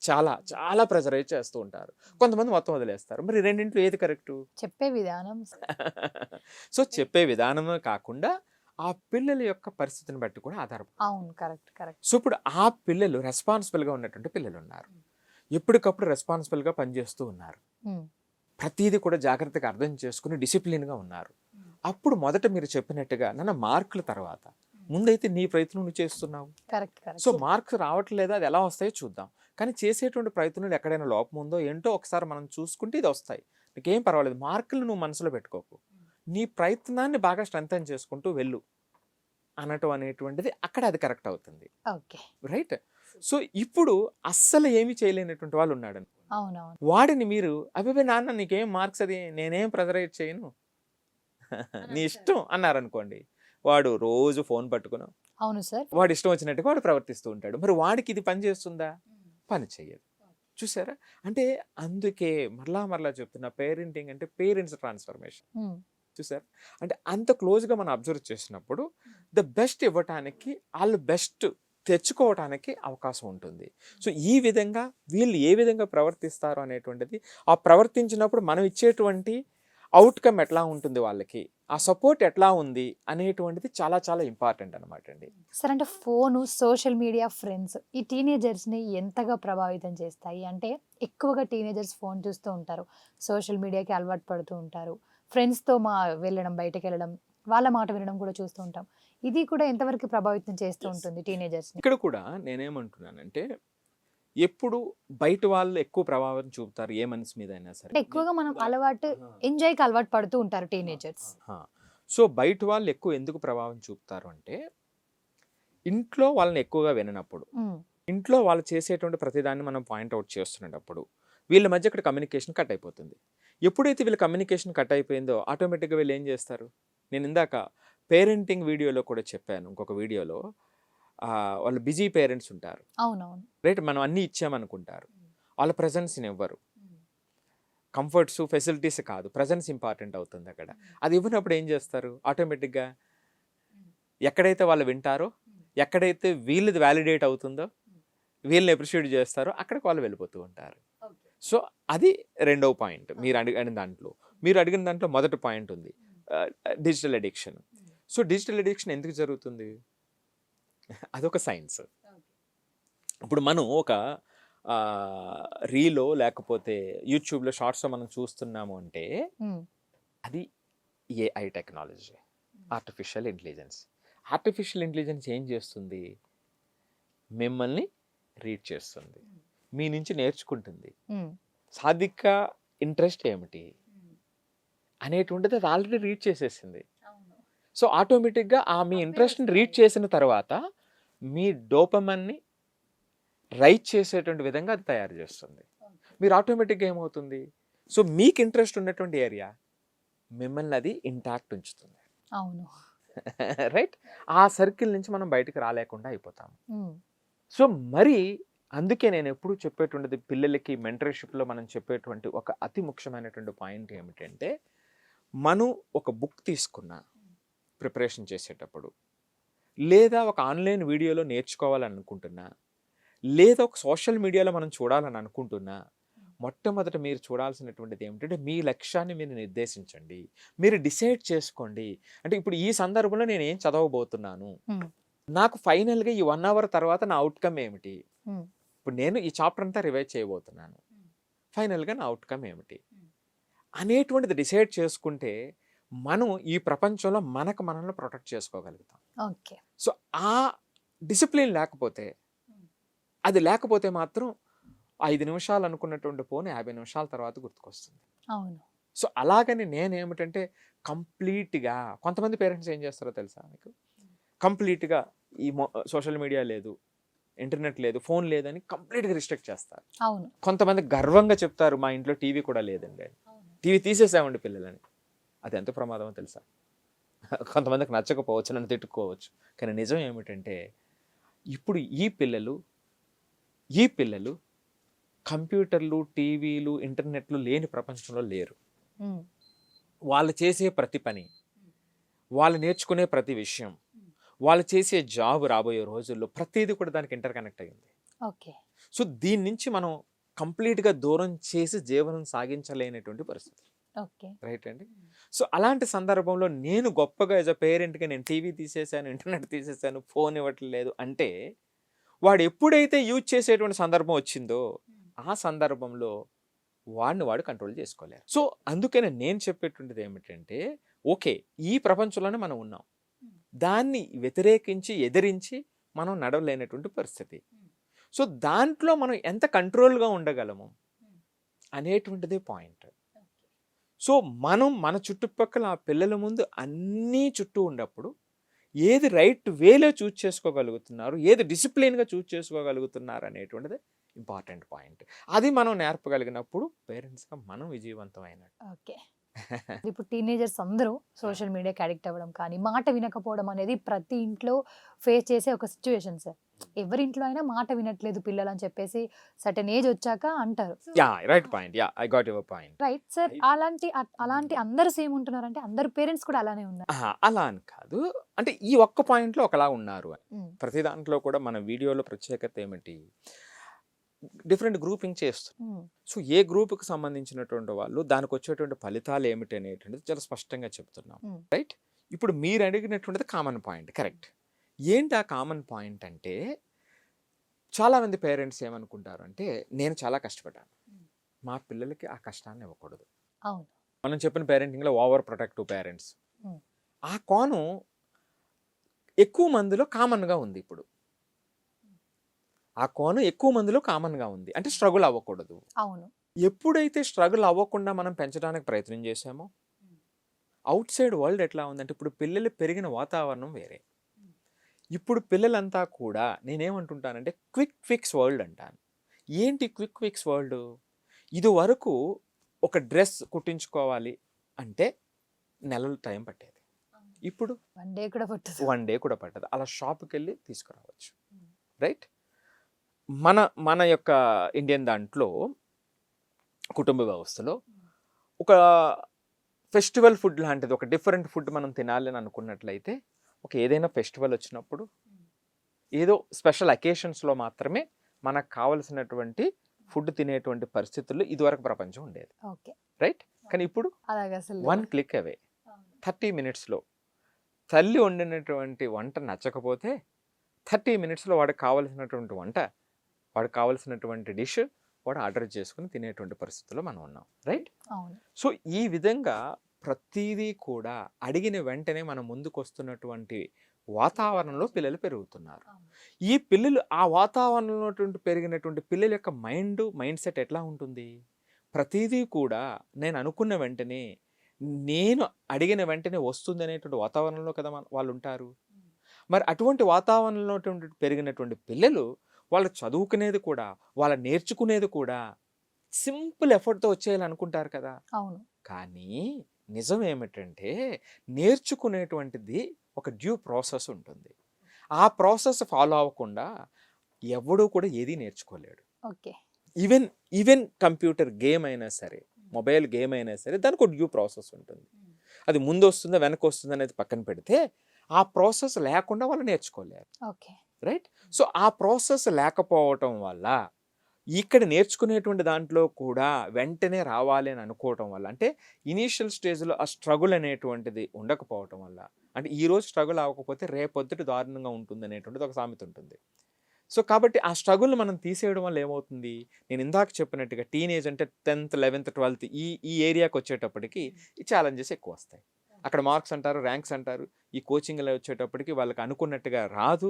చాలా చాలా ప్రెజరైజ్ చేస్తూ ఉంటారు. కొంతమంది మొత్తం వదిలేస్తారు. మరి రెండింటిలో ఏది కరెక్ట్? చెప్పే విధానం. సో చెప్పే విధానమే కాకుండా ఆ పిల్లల యొక్క పరిస్థితిని బట్టి కూడా ఆధారపడి. సో ఇప్పుడు ఆ పిల్లలు రెస్పాన్సిబుల్గా ఉన్నటువంటి పిల్లలు ఉన్నారు, ఎప్పటికప్పుడు రెస్పాన్సిబుల్గా పనిచేస్తూ ఉన్నారు, ప్రతిదీ కూడా జాగ్రత్తగా అర్థం చేసుకుని డిసిప్లిన్గా ఉన్నారు. అప్పుడు మొదట మీరు చెప్పినట్టుగా నాన్న మార్కుల తర్వాత ముందైతే నీ ప్రయత్నం నువ్వు చేస్తున్నావు. కరెక్ట్ సో కరెక్ట్ మార్క్స్ రావట్లేదా, అది ఎలా వస్తాయో చూద్దాం. కానీ చేసేటువంటి ప్రయత్నంలో ఎక్కడైనా లోపం ఉందో ఏంటో ఒకసారి మనం చూసుకుంటే ఇది వస్తాయి. నీకేం పర్వాలేదు, మార్కులు నువ్వు మనసులో పెట్టుకోకు, నీ ప్రయత్నాన్ని బాగా స్ట్రెంథన్ చేసుకుంటూ వెళ్ళు అనటం అనేటువంటిది అక్కడ అది కరెక్ట్ అవుతుంది. Okay right. సో ఇప్పుడు అస్సలు ఏమీ చేయలేనటువంటి వాళ్ళు ఉన్నాడు, అవునవును వాడిని మీరు అభిప్రాయ నాన్న నీకేం మార్క్స్, అది నేనేం ప్రెజరైజ్ చేయను నీ ఇష్టం అన్నారనుకోండి, వాడు రోజు ఫోన్ పట్టుకుని అవును సార్ వాడు ఇష్టం వచ్చినట్టుగా వాడు ప్రవర్తిస్తూ ఉంటాడు. మరి వాడికి ఇది పని చేస్తుందా? పని చెయ్యదు. చూసారా? అంటే అందుకే మరలా చెప్తున్నా, పేరెంటింగ్ అంటే పేరెంట్స్ ట్రాన్స్ఫర్మేషన్. చూసారా? అంటే అంత క్లోజ్గా మనం అబ్జర్వ్ చేసినప్పుడు ద బెస్ట్ ఇవ్వటానికి, వాళ్ళు బెస్ట్ తెచ్చుకోవటానికి అవకాశం ఉంటుంది. సో ఈ విధంగా వీళ్ళు ఏ విధంగా ప్రవర్తిస్తారు అనేటువంటిది, ఆ ప్రవర్తించినప్పుడు మనం ఇచ్చేటువంటి అవుట్కమ్ ఎట్లా ఉంటుంది, వాళ్ళకి ఆ సపోర్ట్ ఎట్లా ఉంది అనేటువంటిది చాలా చాలా ఇంపార్టెంట్ అనమాట అండి. సార్ అంటే ఫోను, సోషల్ మీడియా, ఫ్రెండ్స్ ఈ టీనేజర్స్ని ఎంతగా ప్రభావితం చేస్తాయి అంటే, ఎక్కువగా టీనేజర్స్ ఫోన్ చూస్తూ ఉంటారు, సోషల్ మీడియాకి అలవాటు పడుతూ ఉంటారు, ఫ్రెండ్స్తో వెళ్ళడం, బయటకు వెళ్ళడం, వాళ్ళ మాట వినడం కూడా చూస్తూ ఉంటాం. ఇది కూడా ఎంతవరకు ప్రభావితం చేస్తూ ఉంటుంది టీనేజర్స్ని? ఇక్కడ కూడా నేనేమంటున్నానంటే, ఎప్పుడు బయట వాళ్ళు ఎక్కువ ప్రభావం చూపుతారు ఏ మనిషి మీద అయినా సరే. అంటే ఎక్కువగా మనం అలవాటు, ఎంజాయ్కి అలవాటు పడుతూ ఉంటారు టీనేజర్స్. సో బయట వాళ్ళు ఎక్కువ ఎందుకు ప్రభావం చూపుతారు అంటే, ఇంట్లో వాళ్ళని ఎక్కువగా విననప్పుడు, ఇంట్లో వాళ్ళు చేసేటువంటి ప్రతిదాన్ని మనం పాయింట్అవుట్ చేస్తున్నప్పుడు వీళ్ళ మధ్య ఇక్కడ కమ్యూనికేషన్ కట్ అయిపోతుంది. ఎప్పుడైతే వీళ్ళ కమ్యూనికేషన్ కట్ అయిపోయిందో ఆటోమేటిక్గా వీళ్ళు ఏం చేస్తారు, నేను ఇందాక పేరెంటింగ్ వీడియోలో కూడా చెప్పాను, ఇంకొక వీడియోలో వాళ్ళు బిజీ పేరెంట్స్ ఉంటారు. అవునవును రైట్. మనం అన్నీ ఇచ్చామనుకుంటారు, వాళ్ళ ప్రజెన్స్ని ఇవ్వరు. కంఫర్ట్స్, ఫెసిలిటీస్ కాదు, ప్రజెన్స్ ఇంపార్టెంట్ అవుతుంది అక్కడ. అది ఇవ్వనప్పుడు ఏం చేస్తారు, ఆటోమేటిక్గా ఎక్కడైతే వాళ్ళు వింటారో, ఎక్కడైతే వీళ్ళది వ్యాలిడేట్ అవుతుందో, వీళ్ళని అప్రిషియేట్ చేస్తారో అక్కడికి వాళ్ళు వెళ్ళిపోతూ ఉంటారు. సో అది రెండవ పాయింట్. మీరు అడిగిన దాంట్లో మొదటి పాయింట్ ఉంది, digital addiction. So digital addiction ఎందుకు జరుగుతుంది, అదొక సైన్స్. ఇప్పుడు మనం ఒక రీలో లేకపోతే యూట్యూబ్లో షార్ట్స్లో మనం చూస్తున్నాము అంటే అది AI technology, artificial intelligence. Artificial intelligence ఏం చేస్తుంది, మిమ్మల్ని రీడ్ చేస్తుంది, మీ నుంచి నేర్చుకుంటుంది, సాధిక ఇంట్రెస్ట్ ఏమిటి అనేటువంటిది అది ఆల్రెడీ రీడ్ చేసేసింది. సో ఆటోమేటిక్గా మీ ఇంట్రెస్ట్ని రీడ్ చేసిన తర్వాత మీ డోపమైన్ని రైట్ చేసేటువంటి విధంగా అది తయారు చేస్తుంది. మీరు ఆటోమేటిక్గా ఏమవుతుంది, సో మీకు ఇంట్రెస్ట్ ఉన్నటువంటి ఏరియా మిమ్మల్ని అది ఇంటాక్ట్ ఉంచుతుంది. అవును రైట్. ఆ సర్కిల్ నుంచి మనం బయటకు రాలేకుండా అయిపోతాము. సో మరి అందుకే నేను ఎప్పుడు చెప్పేటువంటిది, పిల్లలకి మెంటర్షిప్లో మనం చెప్పేటువంటి ఒక అతి ముఖ్యమైనటువంటి పాయింట్ ఏమిటంటే, మనం ఒక బుక్ తీసుకున్నా ప్రిపరేషన్ చేసేటప్పుడు, లేదా ఒక ఆన్లైన్ వీడియోలో నేర్చుకోవాలని అనుకుంటున్నా, లేదా ఒక సోషల్ మీడియాలో మనం చూడాలని అనుకుంటున్నా, మొట్టమొదట మీరు చూడాల్సినటువంటిది ఏమిటంటే, మీ లక్ష్యాన్ని మీరు నిర్దేశించండి, మీరు డిసైడ్ చేసుకోండి. అంటే ఇప్పుడు ఈ సందర్భంలో నేను ఏం చదవబోతున్నాను, నాకు ఫైనల్గా ఈ 1 hour తర్వాత నా అవుట్కమ్ ఏమిటి, ఇప్పుడు నేను ఈ చాప్టర్ అంతా రివైజ్ చేయబోతున్నాను, ఫైనల్గా నా అవుట్కమ్ ఏమిటి అనేటువంటిది డిసైడ్ చేసుకుంటే మనం ఈ ప్రపంచంలో మనల్ని ప్రొటెక్ట్ చేసుకోగలుగుతాం. ఓకే. సో ఆ డిసిప్లిన్ లేకపోతే, అది లేకపోతే మాత్రం 5 నిమిషాలు అనుకున్నటువంటి ఫోన్ 50 నిమిషాల తర్వాత గుర్తుకొస్తుంది. అవును. సో అలాగని నేనేమిటంటే కంప్లీట్గా, కొంతమంది పేరెంట్స్ ఏం చేస్తారో తెలుసా మీకు, కంప్లీట్గా ఈ సోషల్ మీడియా లేదు, ఇంటర్నెట్ లేదు, ఫోన్ లేదని కంప్లీట్గా రిస్ట్రిక్ట్ చేస్తారు. అవును. కొంతమంది గర్వంగా చెప్తారు, మా ఇంట్లో టీవీ కూడా లేదండి, టీవీ తీసేసామండి పిల్లలని. అది ఎంత ప్రమాదమో తెలుసా. కొంతమందికి నచ్చకపోవచ్చు, నన్ను తిట్టుకోవచ్చు, కానీ నిజం ఏమిటంటే ఇప్పుడు ఈ పిల్లలు కంప్యూటర్లు, టీవీలు, ఇంటర్నెట్లు లేని ప్రపంచంలో లేరు. వాళ్ళు చేసే ప్రతి పని, వాళ్ళు నేర్చుకునే ప్రతి విషయం, వాళ్ళు చేసే జాబ్ రాబోయే రోజుల్లో ప్రతిదీ కూడా దానికి ఇంటర్ కనెక్ట్ అయ్యింది. ఓకే. సో దీని నుంచి మనం కంప్లీట్గా దూరం చేసి జీవనం సాగించలేనటువంటి పరిస్థితి. ఓకే. రైట్ అండి. సో అలాంటి సందర్భంలో నేను గొప్పగా యాజ్ అ పేరెంట్గా నేను టీవీ తీసేసాను, ఇంటర్నెట్ తీసేసాను, ఫోన్ ఇవ్వట్లేదు అంటే, వాడు ఎప్పుడైతే యూజ్ చేసేటువంటి సందర్భం వచ్చిందో ఆ సందర్భంలో వాడు కంట్రోల్ చేసుకోలేరు. సో అందుకనే నేను చెప్పేటువంటిది ఏమిటంటే, ఓకే, ఈ ప్రపంచంలోనే మనం ఉన్నాం, దాన్ని వ్యతిరేకించి ఎదిరించి మనం నడవలేనటువంటి పరిస్థితి. సో దాంట్లో మనం ఎంత కంట్రోల్గా ఉండగలము అనేటువంటిదే పాయింట్. సో మనం మన చుట్టుపక్కల ఆ పిల్లల ముందు అన్నీ చుట్టూ ఉన్నప్పుడు ఏది రైట్ వేలో చూజ్ చేసుకోగలుగుతున్నారు, ఏది డిసిప్లిన్గా చూజ్ చేసుకోగలుగుతున్నారు అనేటువంటిది ఇంపార్టెంట్ పాయింట్. అది మనం నేర్పగలిగినప్పుడు పేరెంట్స్గా మనం విజయవంతమైనట్టు. ఓకే. ఇప్పుడు టీనేజర్స్ అందరూ సోషల్ మీడియాకి అడిక్ట్ అవ్వడం కానీ మాట వినకపోవడం అనేది ప్రతి ఇంట్లో ఫేస్ చేసే ఒక సిచ్యువేషన్ సార్. ఎవరి ఇంట్లో అయినా మాట వినట్లేదు పిల్లలు అని చెప్పేసి సర్టెన్ ఏజ్ వచ్చాక అంటారు. Yeah, right point. Yeah, I got your point. Right sir. అలాంటి అందరు సేమ్ ఉంటున్నారంటే అందరు పేరెంట్స్ కూడా అలానే ఉన్నారు. అలా అని కాదు, అంటే ఈ ఒక్క పాయింట్లో ఒకలా ఉన్నారు అని. ప్రతి దాంట్లో కూడా మన వీడియోలో ప్రత్యేకత ఏమిటి, డిఫరెంట్ గ్రూపింగ్ చేస్తున్నాం. సో ఏ గ్రూప్కి సంబంధించినటువంటి వాళ్ళు దానికి వచ్చేటువంటి ఫలితాలు ఏమిటి అనేటువంటిది చాలా స్పష్టంగా చెప్తున్నాం. రైట్, ఇప్పుడు మీరు అడిగినటువంటిది కామన్ పాయింట్. కరెక్ట్. ఏంటి ఆ కామన్ పాయింట్ అంటే, చాలామంది పేరెంట్స్ ఏమనుకుంటారు అంటే, నేను చాలా కష్టపడ్డాను, మా పిల్లలకి ఆ కష్టాన్ని ఇవ్వకూడదు. అవును, మనం చెప్పిన పేరెంటింగ్లో ఓవర్ ప్రొటెక్టివ్ పేరెంట్స్. ఆ కోణం ఎక్కువ మందిలో కామన్గా ఉంది. ఇప్పుడు ఆ కోణం ఎక్కువ మందిలో కామన్గా ఉంది. అంటే స్ట్రగుల్ అవ్వకూడదు. అవును. ఎప్పుడైతే స్ట్రగుల్ అవ్వకుండా మనం పెంచడానికి ప్రయత్నం చేసామో, అవుట్ సైడ్ వరల్డ్ ఎట్లా ఉందంటే, ఇప్పుడు పిల్లలు పెరిగిన వాతావరణం వేరే. ఇప్పుడు పిల్లలంతా కూడా నేనేమంటుంటానంటే క్విక్ ఫిక్స్ వరల్డ్ అంటాను. ఏంటి క్విక్ ఫిక్స్ వరల్డ్? ఇది వరకు ఒక డ్రెస్ కుట్టించుకోవాలి అంటే నెలలు టైం పట్టేది, ఇప్పుడు వన్ డే కూడా పట్టదు. అలా షాప్కి వెళ్ళి తీసుకురావచ్చు. రైట్. మన యొక్క ఇండియన్ దాంట్లో కుటుంబ వ్యవస్థలో ఒక ఫెస్టివల్ ఫుడ్ లాంటిది, ఒక డిఫరెంట్ ఫుడ్ మనం తినాలి అని అనుకున్నట్లయితే, ఒక ఏదైనా ఫెస్టివల్ వచ్చినప్పుడు ఏదో స్పెషల్ అకేషన్స్లో మాత్రమే మనకు కావలసినటువంటి ఫుడ్ తినేటువంటి పరిస్థితుల్లో ఇదివరకు ప్రపంచం ఉండేది. రైట్. కానీ ఇప్పుడు 1 క్లిక్ అవే 30 minutesలో తల్లి వండినటువంటి వంట నచ్చకపోతే 30 minutesలో వాడికి కావలసినటువంటి వంట, వాడికి కావలసినటువంటి డిష్ వాడు ఆర్డర్ చేసుకుని తినేటువంటి పరిస్థితుల్లో మనం ఉన్నాం. రైట్. సో ఈ విధంగా ప్రతిదీ కూడా అడిగిన వెంటనే మనం ముందుకు వస్తున్నటువంటి వాతావరణంలో పిల్లలు పెరుగుతున్నారు. ఈ పిల్లలు ఆ వాతావరణంలో పెరిగినటువంటి పిల్లల యొక్క మైండ్ సెట్ ఎట్లా ఉంటుంది? ప్రతిదీ కూడా నేను అనుకున్న వెంటనే, నేను అడిగిన వెంటనే వస్తుంది అనేటువంటి వాతావరణంలో కదా వాళ్ళు ఉంటారు. మరి అటువంటి వాతావరణంలో పెరిగినటువంటి పిల్లలు వాళ్ళు చదువుకునేది కూడా, వాళ్ళు నేర్చుకునేది కూడా సింపుల్ ఎఫర్ట్తో వచ్చేయాలి అనుకుంటారు కదా. అవును. కానీ నిజం ఏమిటంటే, నేర్చుకునేటువంటిది ఒక డ్యూ ప్రాసెస్ ఉంటుంది. ఆ ప్రాసెస్ ఫాలో అవ్వకుండా ఎవడూ కూడా ఏది నేర్చుకోలేడు. ఓకే. ఈవెన్ కంప్యూటర్ గేమ్ అయినా సరే, మొబైల్ గేమ్ అయినా సరే, దానికి ఒక డ్యూ ప్రాసెస్ ఉంటుంది. అది ముందు వస్తుందా వెనక్కి వస్తుందా అనేది పక్కన పెడితే, ఆ ప్రాసెస్ లేకుండా వాళ్ళు నేర్చుకోలేరు. ఓకే. రైట్. సో ఆ ప్రాసెస్ లేకపోవటం వల్ల ఇక్కడ నేర్చుకునేటువంటి దాంట్లో కూడా వెంటనే రావాలి అని అనుకోవటం వల్ల, అంటే ఇనీషియల్ స్టేజ్లో ఆ స్ట్రగుల్ అనేటువంటిది ఉండకపోవటం వల్ల, అంటే ఈరోజు స్ట్రగుల్ అవ్వకపోతే రేపొద్దుటి దారుణంగా ఉంటుంది అనేటువంటిది ఒక సామెత ఉంటుంది. సో కాబట్టి ఆ స్ట్రగుల్ మనం తీసేయడం వల్ల ఏమవుతుంది, నేను ఇందాక చెప్పినట్టుగా టీనేజ్ అంటే 10th 11th 12th ఈ ఏరియాకి వచ్చేటప్పటికి ఈ ఛాలెంజెస్ ఎక్కువ వస్తాయి. అక్కడ మార్క్స్ అంటారు, ర్యాంక్స్ అంటారు. ఈ కోచింగ్లో వచ్చేటప్పటికి వాళ్ళకి అనుకున్నట్టుగా రాదు.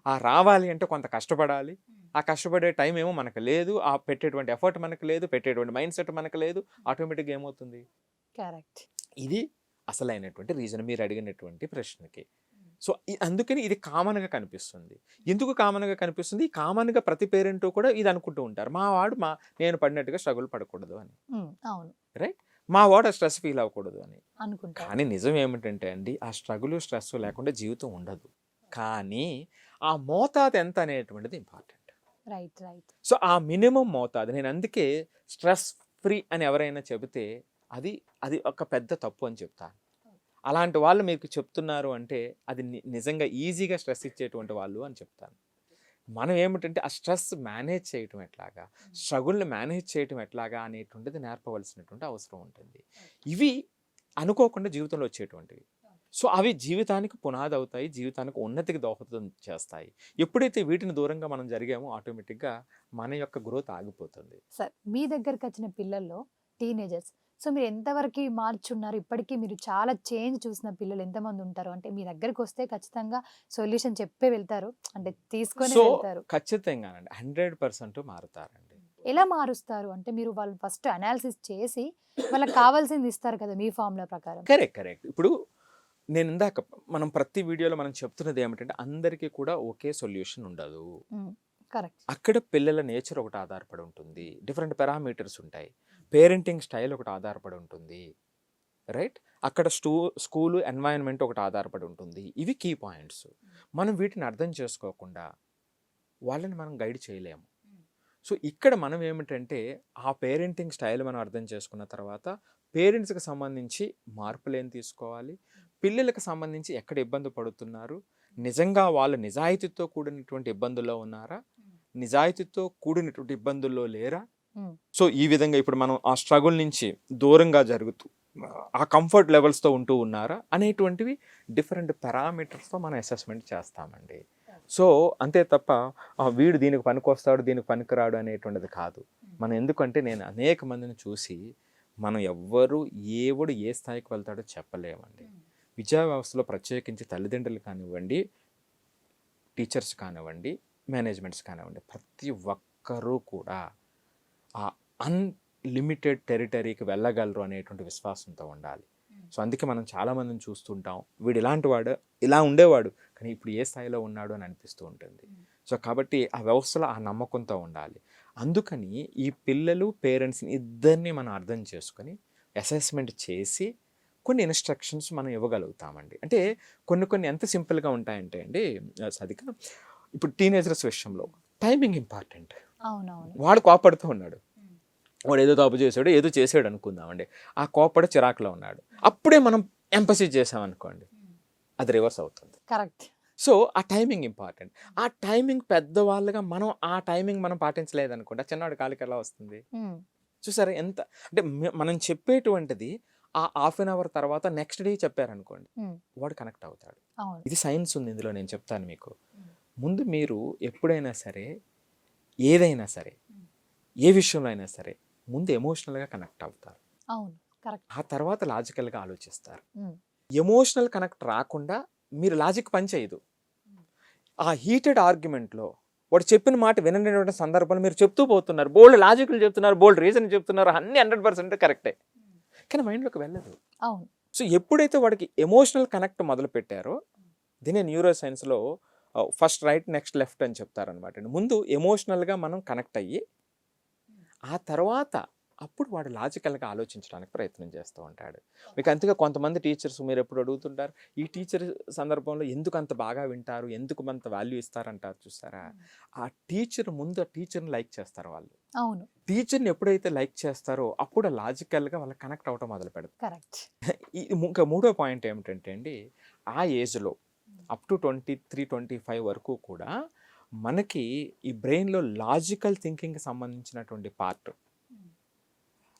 ఆ రావాలి అంటే కొంత కష్టపడాలి. ఆ కష్టపడే టైం ఏమో మనకు లేదు, ఆ పెట్టేటువంటి ఎఫర్ట్ మనకు లేదు, పెట్టేటువంటి మైండ్ సెట్ మనకు లేదు. ఆటోమేటిక్గా ఏమవుతుంది? కరెక్ట్. ఇది అసలైనటువంటి రీజన్ మీరు అడిగినటువంటి ప్రశ్నకి. సో అందుకని ఇది కామన్గా కనిపిస్తుంది. ఎందుకు కామన్గా కనిపిస్తుంది? కామన్గా ప్రతి పేరెంట్ కూడా ఇది అనుకుంటూ ఉంటారు, మా వాడు నేను పడినట్టుగా స్ట్రగుల్ పడకూడదు అని. అవును. రైట్. మా వాడు స్ట్రెస్ ఫీల్ అవ్వకూడదు అని అనుకుంటారు. కానీ నిజం ఏమిటంటే అండి, ఆ స్ట్రగుల్ స్ట్రెస్ లేకుండా జీవితం ఉండదు. కానీ ఆ మోతాదు ఎంత అనేటువంటిది ఇంపార్టెంట్. రైట్. సో ఆ మినిమం మోతాదు, నేను అందుకే స్ట్రెస్ ఫ్రీ అని ఎవరైనా చెబితే అది ఒక పెద్ద తప్పు అని చెప్తాను. అలాంటి వాళ్ళు మీకు చెప్తున్నారు అంటే అది నిజంగా ఈజీగా స్ట్రెస్ ఇచ్చేటువంటి వాళ్ళు అని చెప్తాను. మనం ఏమిటంటే ఆ స్ట్రెస్ మేనేజ్ చేయటం ఎట్లాగా, స్ట్రగుల్ని మేనేజ్ చేయటం ఎట్లాగా అనేటువంటిది నేర్పవలసినటువంటి అవసరం ఉంటుంది. ఇవి అనుకోకుండా జీవితంలో వచ్చేటువంటివి. సో అవి జీవితానికి పునాది అవుతాయి, జీవితానికి ఉన్నతికి దోహదం చేస్తాయి. ఎప్పుడైతే వీటిని దూరంగా మనం జరిగామో ఆటోమేటిక్గా మన యొక్క గ్రోత్ ఆగిపోతుంది. సార్, మీ దగ్గరకు వచ్చిన పిల్లల్లో టీనేజర్స్ సో మీరు ఎంతవరకు మార్చున్నారు? ఇప్పటికీ మీరు చాలా చేంజ్ చూసిన పిల్లలు ఎంతమంది ఉంటారు? అంటే మీ దగ్గరికి వస్తే ఖచ్చితంగా సొల్యూషన్ చెప్పే వెళ్తారు. అంటే తీసుకొనే సో వెళ్తారు. ఖచ్చితంగానండి 100% మారుతారండి. ఎలా మారుస్తారు? అంటే మీరు వాళ్ళు ఫస్ట్ అనాలిసిస్ చేసి వాళ్ళకి కావాల్సింది ఇస్తారు కదా మీ ఫార్ములా ప్రకారం. కరెక్ట్. ఇప్పుడు నేను ఇందాక మనం ప్రతి వీడియోలో మనం చెప్తున్నది ఏమిటంటే అందరికీ కూడా ఒకే సొల్యూషన్ ఉండదు. కరెక్ట్. అక్కడ పిల్లల నేచర్ ఒకటి ఆధారపడి ఉంటుంది, డిఫరెంట్ పారామీటర్స్ ఉంటాయి, పేరెంటింగ్ స్టైల్ ఒకటి ఆధారపడి ఉంటుంది, రైట్? అక్కడ స్కూలు ఎన్వైరన్మెంట్ ఒకటి ఆధారపడి ఉంటుంది. ఇవి కీ పాయింట్స్. మనం వీటిని అర్థం చేసుకోకుండా వాళ్ళని మనం గైడ్ చేయలేము. సో ఇక్కడ మనం ఏమిటంటే ఆ పేరెంటింగ్ స్టైల్ మనం అర్థం చేసుకున్న తర్వాత పేరెంట్స్కి సంబంధించి మార్పులు ఏం తీసుకోవాలి, పిల్లలకు సంబంధించి ఎక్కడ ఇబ్బంది పడుతున్నారు, నిజంగా వాళ్ళు నిజాయితీతో కూడినటువంటి ఇబ్బందుల్లో ఉన్నారా, నిజాయితీతో కూడినటువంటి ఇబ్బందుల్లో లేరా. సో ఈ విధంగా ఇప్పుడు మనం ఆ స్ట్రగుల్ నుంచి దూరంగా జరుగుతూ ఆ కంఫర్ట్ లెవెల్స్తో ఉంటూ ఉన్నారా అనేటువంటివి డిఫరెంట్ పారామీటర్స్తో మనం అసెస్మెంట్ చేస్తామండి. సో అంతే తప్ప వీడు దీనికి పనికొస్తాడు దీనికి పనికిరాడు అనేటువంటిది కాదు. మనం ఎందుకంటే నేను అనేక మందిని చూసి మనం ఎవ్వరు ఎవడు ఏ స్థాయికి వెళ్తాడో చెప్పలేమండి. విద్యా వ్యవస్థలో ప్రత్యేకించి తల్లిదండ్రులు కానివ్వండి, టీచర్స్ కానివ్వండి, మేనేజ్మెంట్స్ కానివ్వండి, ప్రతి ఒక్కరూ కూడా ఆ అన్లిమిటెడ్ టెరిటరీకి వెళ్ళగలరు అనేటువంటి విశ్వాసంతో ఉండాలి. సో అందుకే మనం చాలామందిని చూస్తుంటాం, వీడు ఇలాంటి వాడు ఇలా ఉండేవాడు కానీ ఇప్పుడు ఏ స్థాయిలో ఉన్నాడు అని అనిపిస్తూ ఉంటుంది. సో కాబట్టి ఆ వ్యవస్థలో ఆ నమ్మకంతో ఉండాలి. అందుకని ఈ పిల్లలు పేరెంట్స్ని ఇద్దరిని మనం అర్థం చేసుకొని అసెస్మెంట్ చేసి కొన్ని ఇన్స్ట్రక్షన్స్ మనం ఇవ్వగలుగుతామండి. అంటే కొన్ని ఎంత సింపుల్గా ఉంటాయంటే అండి సదిక, ఇప్పుడు టీనేజర్స్ విషయంలో టైమింగ్ ఇంపార్టెంట్. అవునవును. వాడు కోపడుతూ ఉన్నాడు, వాడు ఏదో తప్పు చేశాడు ఏదో చేసాడు అనుకుందామండి, ఆ కోపడ చిరాకులో ఉన్నాడు, అప్పుడే మనం ఎంపసైజ్ చేసామనుకోండి అది రివర్స్ అవుతుంది. కరెక్ట్. సో ఆ టైమింగ్ ఇంపార్టెంట్. ఆ టైమింగ్ పెద్దవాళ్ళుగా మనం ఆ టైమింగ్ మనం పాటించలేదనుకోండి, ఆ చిన్నవాడి కాలికి ఎలా వస్తుంది చూసారా? ఎంత అంటే మనం చెప్పేటువంటిది ఆ హాఫ్ అన్ అవర్ తర్వాత నెక్స్ట్ డే చెప్పారనుకోండి వాడు కనెక్ట్ అవుతాడు. ఇది సైన్స్ ఉంది ఇందులో, నేను చెప్తాను మీకు. ముందు మీరు ఎప్పుడైనా సరే ఏదైనా సరే ఏ విషయంలో అయినా సరే ముందు ఎమోషనల్గా కనెక్ట్ అవుతారు, ఆ తర్వాత లాజికల్గా ఆలోచిస్తారు. ఎమోషనల్ కనెక్ట్ రాకుండా మీరు లాజిక్ పని చేయదు. ఆ హీటెడ్ ఆర్గ్యుమెంట్లో వాడు చెప్పిన మాట వినటువంటి సందర్భంలో మీరు చెప్తూ పోతున్నారు, బోల్డ్ లాజిక్లు చెప్తున్నారు, బోల్డ్ రీజన్ చెప్తున్నారు, అన్ని 100% కరెక్టే, కానీ మైండ్లోకి వెళ్ళదు. సో ఎప్పుడైతే వాడికి ఎమోషనల్ కనెక్ట్ మొదలు పెట్టారో, దీనే న్యూరో సైన్స్లో ఫస్ట్ రైట్ నెక్స్ట్ లెఫ్ట్ అని చెప్తారనమాట. ముందు ఎమోషనల్గా మనం కనెక్ట్ అయ్యి ఆ తర్వాత అప్పుడు వాడు లాజికల్గా ఆలోచించడానికి ప్రయత్నం చేస్తూ ఉంటాడు. మీకు అంతగా కొంతమంది టీచర్స్ మీరు ఎప్పుడు అడుగుతుంటారు, ఈ టీచర్ సందర్భంలో ఎందుకు అంత బాగా వింటారు, ఎందుకు అంత వాల్యూ ఇస్తారంటారు చూస్తారా? ఆ టీచర్ ముందు ఆ టీచర్ని లైక్ చేస్తారు వాళ్ళు. అవును. టీచర్ని ఎప్పుడైతే లైక్ చేస్తారో అప్పుడు లాజికల్గా వాళ్ళకి కనెక్ట్ అవటం మొదలు పెడతారు. ఇంకా మూడో పాయింట్ ఏమిటంటే అండి, ఆ ఏజ్లో అప్ టు 23-25 వరకు కూడా మనకి ఈ బ్రెయిన్లో లాజికల్ థింకింగ్కి సంబంధించినటువంటి పార్ట్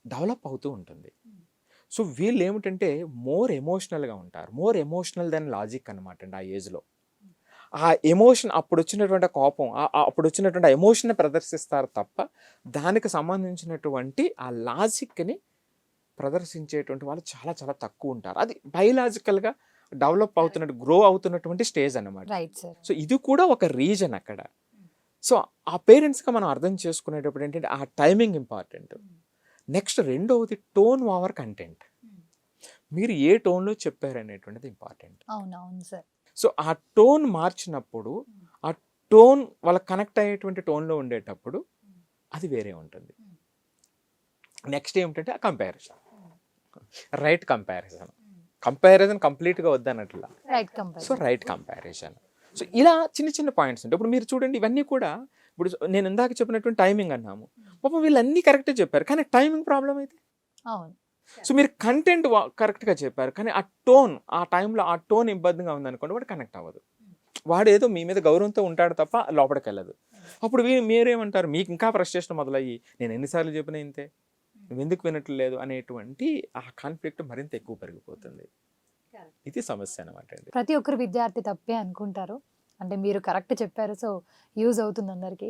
డెవలప్ అవుతూ ఉంటుంది. సో వీళ్ళు ఏమిటంటే మోర్ ఎమోషనల్గా ఉంటారు, మోర్ ఎమోషనల్ దెన్ లాజిక్ అనమాట అండి. ఆ ఏజ్లో ఆ ఎమోషన్ అప్పుడు వచ్చినటువంటి కోపం అప్పుడు వచ్చినటువంటి ఆ ఎమోషన్ ప్రదర్శిస్తారు తప్ప దానికి సంబంధించినటువంటి ఆ లాజిక్ని ప్రదర్శించేటువంటి వాళ్ళు చాలా చాలా తక్కువ ఉంటారు. అది బయలాజికల్గా డెవలప్ అవుతున్నట్టు గ్రో అవుతున్నటువంటి స్టేజ్ అన్నమాట. సో ఇది కూడా ఒక రీజన్ అక్కడ. సో ఆ పేరెంట్స్గా మనం అర్థం చేసుకునేటప్పుడు ఏంటంటే ఆ టైమింగ్ ఇంపార్టెంట్. నెక్స్ట్ రెండవది టోన్ ఓవర్ కంటెంట్. మీరు ఏ టోన్లో చెప్పారనేటువంటిది ఇంపార్టెంట్. సో ఆ టోన్ మార్చినప్పుడు ఆ టోన్ వాళ్ళకి కనెక్ట్ అయ్యేటువంటి టోన్లో ఉండేటప్పుడు అది వేరే ఉంటుంది. నెక్స్ట్ ఏమిటంటే ఆ కంపారిజన్, రైట్ కంపారిజన్ కంప్లీట్గా వద్దన్నట్లా. So right comparison. సో ఇలా చిన్న చిన్న పాయింట్స్ ఉంటాయి. ఇప్పుడు మీరు చూడండి, ఇవన్నీ కూడా ఇప్పుడు నేను ఇందాక చెప్పినటువంటి టైమింగ్ అన్నాము, పాపం వీళ్ళన్నీ కరెక్టే చెప్పారు కానీ టైమింగ్ ప్రాబ్లం అయితే. సో మీరు కంటెంట్ కరెక్ట్గా చెప్పారు కానీ ఆ టోన్ ఆ టైంలో ఆ టోన్ ఇబ్బందిగా ఉందనుకోండి వాడు కనెక్ట్ అవ్వదు. వాడు ఏదో మీ మీద గౌరవంతో ఉంటాడు తప్ప లోపలికి వెళ్ళదు. అప్పుడు మీరేమంటారు, మీకు ఇంకా ఫ్రస్ట్రేషన్ మొదలయ్యి నేను ఎన్నిసార్లు చెప్పినా ఇంతే, నువ్వు ఎందుకు వినట్లేదు అనేటువంటి ఆ కాన్ఫ్లిక్ట్ మరింత ఎక్కువ పెరిగిపోతుంది. ఇది సమస్య అనమాట అండి. ప్రతి ఒక్కరు విద్యార్థి తప్పే అనుకుంటారు, అంటే మీరు కరెక్ట్ చెప్పారు, సో యూజ్ అవుతుంది అందరికీ.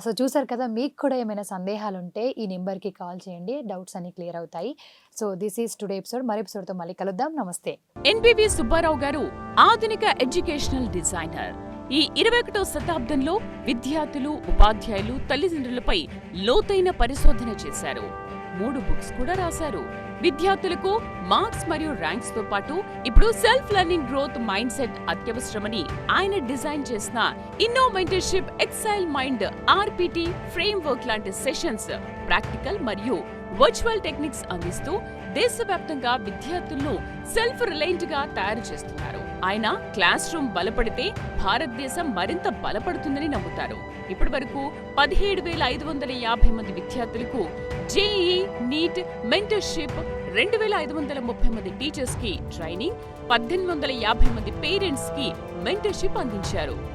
సో చూసారు కదా, మీకు కూడా ఏమైనా సందేహాలు ఉంటే ఈ నెంబర్కి కాల్ చేయండి, డౌట్స్ అన్ని క్లియర్ అవుతాయి. So this is today episode. మరి ఎపిసోడ్తో మళ్ళీ కలుద్దాం. నమస్తే. ఎన్బివి సుబ్బారావు గారు ఆధునిక ఎడ్యుకేషనల్ డిజైనర్. ఈ 21వ శతాబ్దంలో విద్యార్థులు, ఉపాధ్యాయులు, తల్లిదండ్రులపై లోతైన పరిశోధన చేశారు. 3 బుక్స్ కూడా రాశారు. విద్యార్థులకు మార్క్స్ మరియు ర్యాంక్స్ తో పాటు ఇప్పుడు self learning growth mind set అత్యవసరమని ఆయన డిజైన్ చేసిన ఇన్నోమెంటర్షిప్, ఎక్సైల్ మైండ్, ఆర్పిటి ఫ్రేమ్ వర్క్ లాంటి సెషన్స్, ప్రాక్టికల్ మరియు వర్చువల్ టెక్నిక్స్ అందిస్తూ దేశవ్యాప్తంగా విద్యార్థులను సెల్ఫ్ రిలయంట్ గా తయారు చేస్తున్నారు. ఆయన క్లాస్ రూమ్ బలపడితే భారతదేశం మరింత బలపడుతుందని నమ్ముతారు. ఇప్పటి వరకు 17,550 మంది విద్యార్థులకు జేఈఈ, నీట్, మెంటర్షిప్, 2,530 మంది టీచర్స్ కి ట్రైనింగ్, 1,850 మంది పేరెంట్స్ కి మెంటర్షిప్ అందించారు.